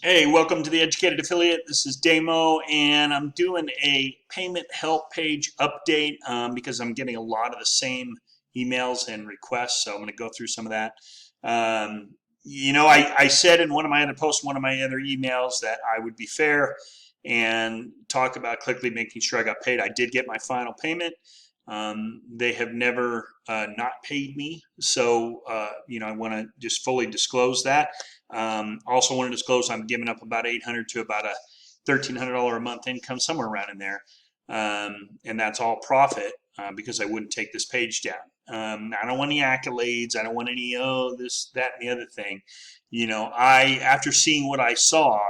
Hey, welcome to the Educated Affiliate. This is Damo, and I'm doing a payment help page update because I'm getting a lot of the same emails and requests. So I'm going to go through some of that. I said in one of my other posts, one of my other emails, that I would be fair and talk about Cliqly making sure I got paid. I did get my final payment. They have never not paid me, so I want to just fully disclose that. Also want to disclose I'm giving up about $800 to about a $1,300 a month income, somewhere around in there, and that's all profit because I wouldn't take this page down. I don't want any accolades. I don't want any this, that, and the other thing. After seeing what I saw,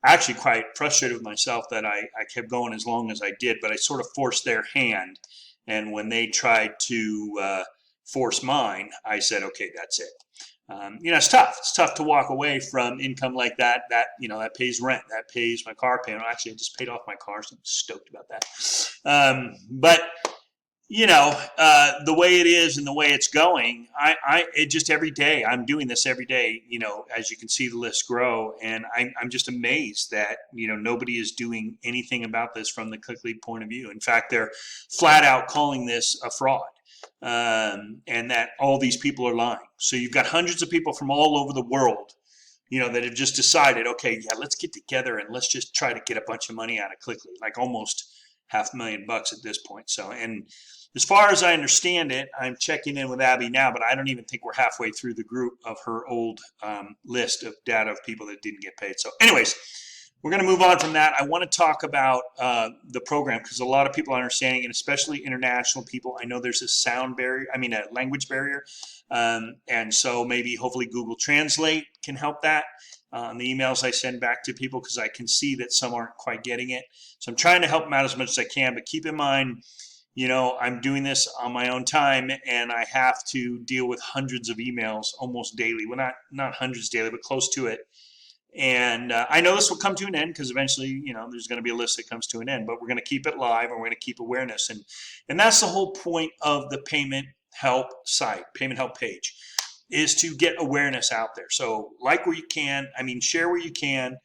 actually quite frustrated with myself that I kept going as long as I did, but I sort of forced their hand. And when they tried to force mine, I said, okay, that's it. It's tough. It's tough to walk away from income like that. That pays rent. That pays my car payment. Actually, I just paid off my car, so I'm stoked about that. But the way it is and the way it's going, it just every day, I'm doing this every day, as you can see the list grow. And I'm just amazed that, nobody is doing anything about this from the Cliqly point of view. In fact, they're flat out calling this a fraud. And that all these people are lying. So you've got hundreds of people from all over the world, that have just decided, okay, yeah, let's get together and let's just try to get a bunch of money out of Cliqly, like almost $500,000 at this point. So, and as far as I understand it, I'm checking in with Abby now, but I don't even think we're halfway through the group of her old list of data of people that didn't get paid. So anyways, we're going to move on from that. I want to talk about the program because a lot of people are understanding, and especially international people. I know there's a sound barrier, a language barrier. And so maybe hopefully Google Translate can help that on the emails I send back to people, because I can see that some aren't quite getting it. So I'm trying to help them out as much as I can, but keep in mind, I'm doing this on my own time, and I have to deal with hundreds of emails almost daily. Well, not hundreds daily, but close to it. And I know this will come to an end because eventually, there's going to be a list that comes to an end, but we're going to keep it live and we're going to keep awareness. And that's the whole point of the payment help site, payment help page, is to get awareness out there. So like where you can, share where you can.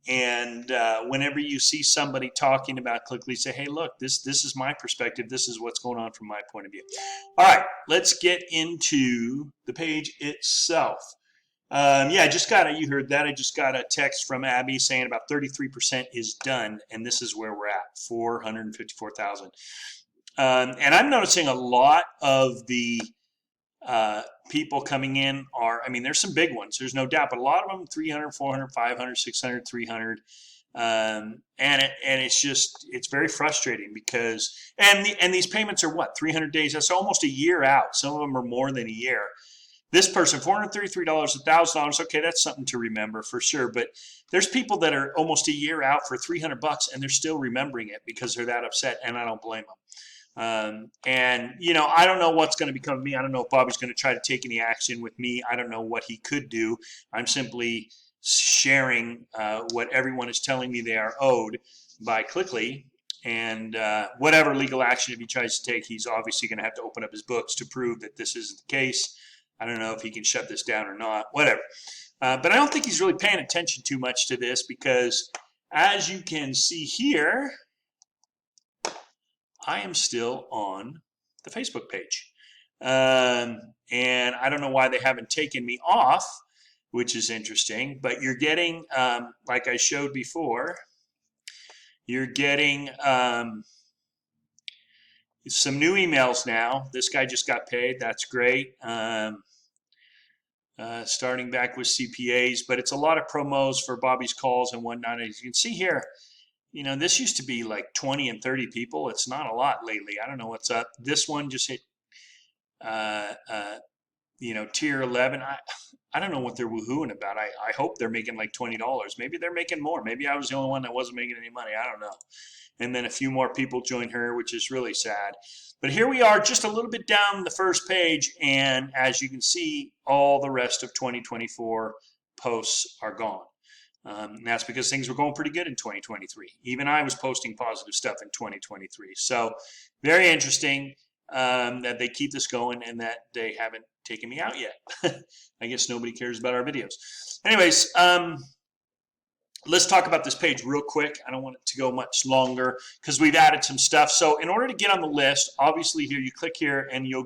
Whenever you see somebody talking about Cliqly, say, hey, look, this is my perspective. This is what's going on from my point of view. All right, let's get into the page itself. You heard that. I just got a text from Abby saying about 33% is done, and this is where we're at, 454,000. And I'm noticing a lot of the people coming in are, there's some big ones, there's no doubt, but a lot of them 300, 400, 500, 600, 300. And it's very frustrating because, and these payments are what, 300 days? That's almost a year out. Some of them are more than a year. This person, $433, $1,000. Okay, that's something to remember for sure. But there's people that are almost a year out for $300 and they're still remembering it because they're that upset, and I don't blame them. I don't know what's going to become of me. I don't know if Bobby's going to try to take any action with me. I don't know what he could do. I'm simply sharing what everyone is telling me they are owed by Cliqly. And whatever legal action if he tries to take, he's obviously going to have to open up his books to prove that this isn't the case. I don't know if he can shut this down or not, whatever. But I don't think he's really paying attention too much to this because, as you can see here, I am still on the Facebook page. And I don't know why they haven't taken me off, which is interesting. But you're getting, like I showed before, you're getting some new emails now. This guy just got paid. That's great. Starting back with CPAs, but it's a lot of promos for Bobby's calls and whatnot. As you can see here, this used to be like 20 and 30 people. It's not a lot lately. I don't know what's up. This one just hit, tier 11. I don't know what they're woohooing about. I hope they're making like $20. Maybe they're making more. Maybe I was the only one that wasn't making any money. I don't know. And then a few more people join her, which is really sad. But here we are just a little bit down the first page, and as you can see, all the rest of 2024 posts are gone. And that's because things were going pretty good in 2023. Even I was posting positive stuff in 2023. So very interesting that they keep this going and that they haven't taken me out yet. I guess nobody cares about our videos. Anyways, let's talk about this page real quick. I don't want it to go much longer because we've added some stuff. So in order to get on the list, obviously here you click here and you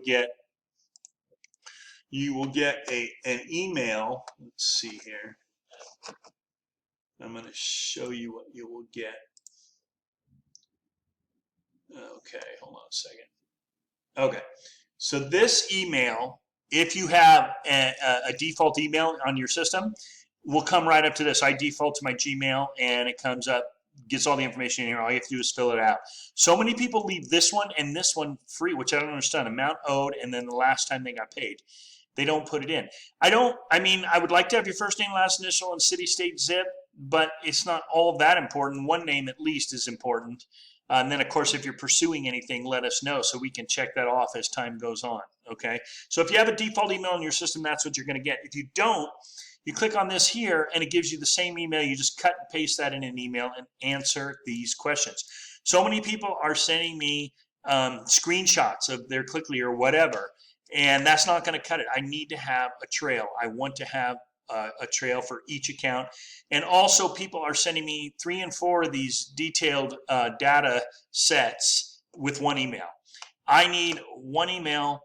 will get an email. Let's see here. I'm going to show you what you will get. Okay, hold on a second. Okay, so this email, if you have a default email on your system, will come right up to this. I default to my Gmail, and it comes up, gets all the information in here. All you have to do is fill it out. So many people leave this one and this one free, which I don't understand. Amount owed, and then the last time they got paid. They don't put it in. I mean, I would like to have your first name, last initial, and city, state, zip, but it's not all that important. One name at least is important. And then, of course, if you're pursuing anything, let us know so we can check that off as time goes on, okay? So if you have a default email in your system, that's what you're going to get. If you don't, you click on this here, and it gives you the same email. You just cut and paste that in an email and answer these questions. So many people are sending me screenshots of their Cliqly or whatever, and that's not going to cut it. I need to have a trail. I want to have a trail for each account. And also people are sending me 3 and 4 of these detailed data sets with one email. I need one email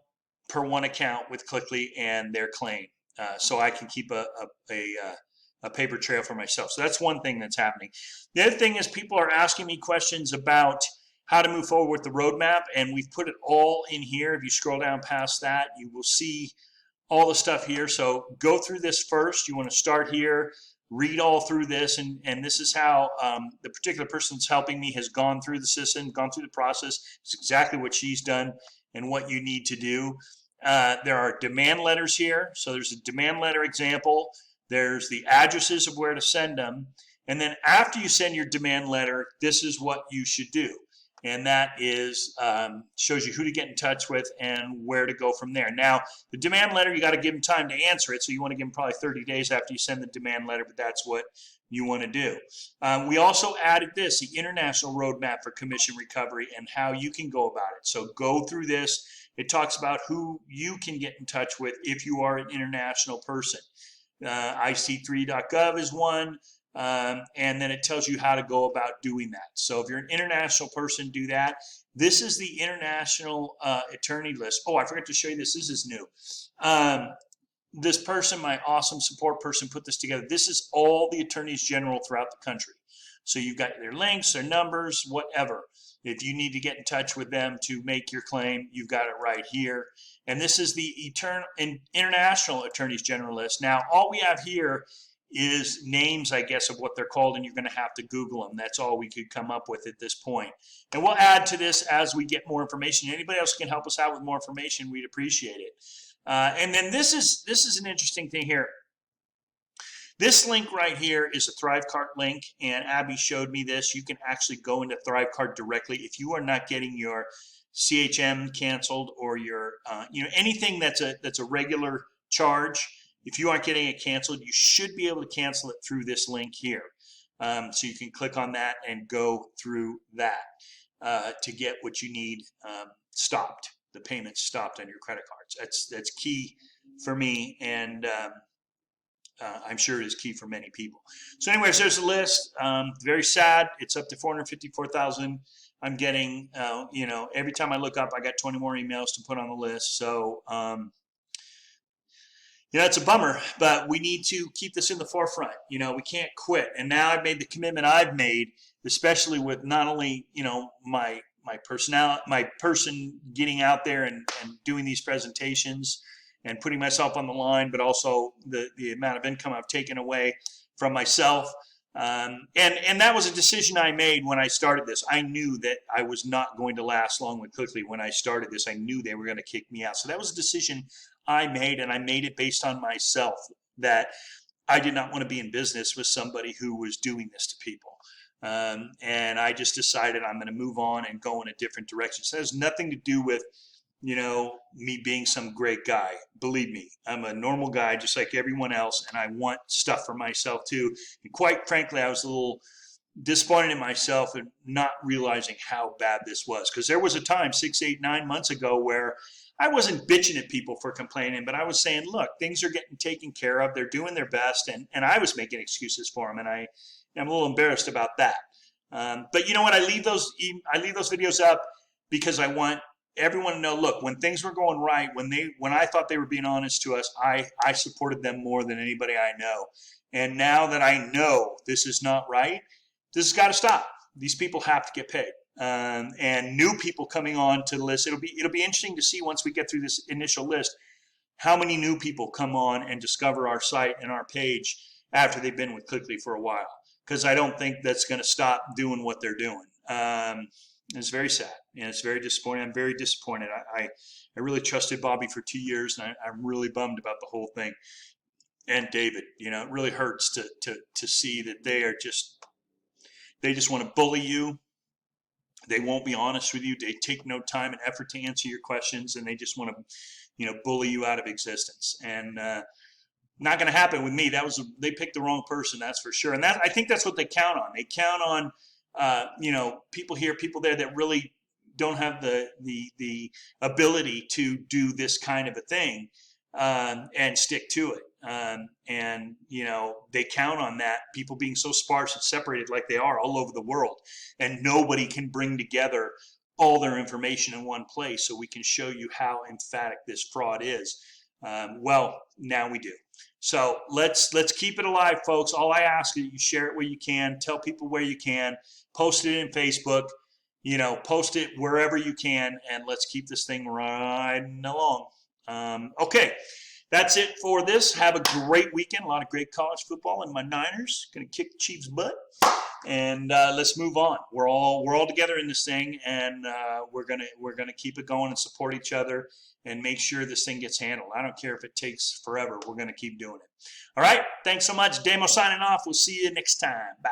per one account with Cliqly and their claim, so I can keep a paper trail for myself. So that's one thing that's happening. The other thing is people are asking me questions about how to move forward with the roadmap, and we've put it all in here. If you scroll down past that, you will see all the stuff here. So go through this first. You want to start here, read all through this, and this is how the particular person that's helping me has gone through the system, gone through the process. It's exactly what she's done and what you need to do. There are demand letters here. So there's a demand letter example. There's the addresses of where to send them. And then after you send your demand letter, this is what you should do. And that is shows you who to get in touch with and where to go from there. Now, the demand letter, you got to give them time to answer it. So you want to give them probably 30 days after you send the demand letter, but that's what you want to do. We also added this, the international roadmap for commission recovery and how you can go about it. So go through this. It talks about who you can get in touch with if you are an international person. IC3.gov is one. And then it tells you how to go about doing that. So if you're an international person, do that. This is the international attorney list. Oh, I forgot to show you this. This is new. This person, my awesome support person, put this together. This is all the attorneys general throughout the country. So you've got their links, their numbers, whatever. If you need to get in touch with them to make your claim, you've got it right here. And this is the international attorneys general list. Now, all we have here is names, I guess, of what they're called, and you're going to have to Google them. That's all we could come up with at this point. And we'll add to this as we get more information. Anybody else can help us out with more information, we'd appreciate it. And then this is an interesting thing here. This link right here is a ThriveCart link, and Abby showed me this. You can actually go into ThriveCart directly. If you are not getting your CHM canceled or your anything that's a regular charge, if you aren't getting it canceled, you should be able to cancel it through this link here. So you can click on that and go through that to get what you need stopped, the payments stopped on your credit cards. That's key for me, and I'm sure it is key for many people. So anyways, there's a list. Very sad. It's up to 454,000. I'm getting, every time I look up, I got 20 more emails to put on the list. So, it's a bummer, but we need to keep this in the forefront. We can't quit. And now I've made the commitment I've made, especially with not only, my person getting out there and doing these presentations and putting myself on the line, but also the amount of income I've taken away from myself. And that was a decision I made when I started this. I knew that I was not going to last long with Cliqly when I started this. I knew they were going to kick me out. So that was a decision I made, and I made it based on myself, that I did not want to be in business with somebody who was doing this to people. And I just decided I'm going to move on and go in a different direction. So it has nothing to do with, me being some great guy. Believe me, I'm a normal guy just like everyone else, and I want stuff for myself too. And quite frankly, I was a little disappointed in myself and not realizing how bad this was, because there was a time 6, 8, 9 months ago where I wasn't bitching at people for complaining, but I was saying, look, things are getting taken care of. They're doing their best. And I was making excuses for them. And I'm a little embarrassed about that. But you know what? I leave those videos up because I want everyone to know, look, when things were going right, when I thought they were being honest to us, I supported them more than anybody I know. And now that I know this is not right, this has got to stop. These people have to get paid. And new people coming on to the list, it'll be interesting to see once we get through this initial list, how many new people come on and discover our site and our page after they've been with Cliqly for a while. Because I don't think that's going to stop doing what they're doing. It's very sad, and it's very disappointing. I'm very disappointed. I really trusted Bobby for 2 years, and I'm really bummed about the whole thing. And David, you know, it really hurts to see that they just want to bully you. They won't be honest with you. They take no time and effort to answer your questions, and they just want to, you know, bully you out of existence. And not going to happen with me. They picked the wrong person, that's for sure. And I think that's what they count on. They count on, you know, people here, people there that really don't have the ability to do this kind of a thing and stick to it. And you know, they count on that, people being so sparse and separated like they are all over the world, and nobody can bring together all their information in one place so we can show you how emphatic this fraud is. Well, now we do. So let's keep it alive, folks. All I ask is that you share it where you can, tell people where you can, post it in Facebook, you know, post it wherever you can, and let's keep this thing riding along. Okay, that's it for this. Have a great weekend. A lot of great college football, and my Niners going to kick the Chiefs' butt. And let's move on. We're all together in this thing, and we're gonna keep it going and support each other and make sure this thing gets handled. I don't care if it takes forever. We're gonna keep doing it. All right. Thanks so much. Damo signing off. We'll see you next time. Bye.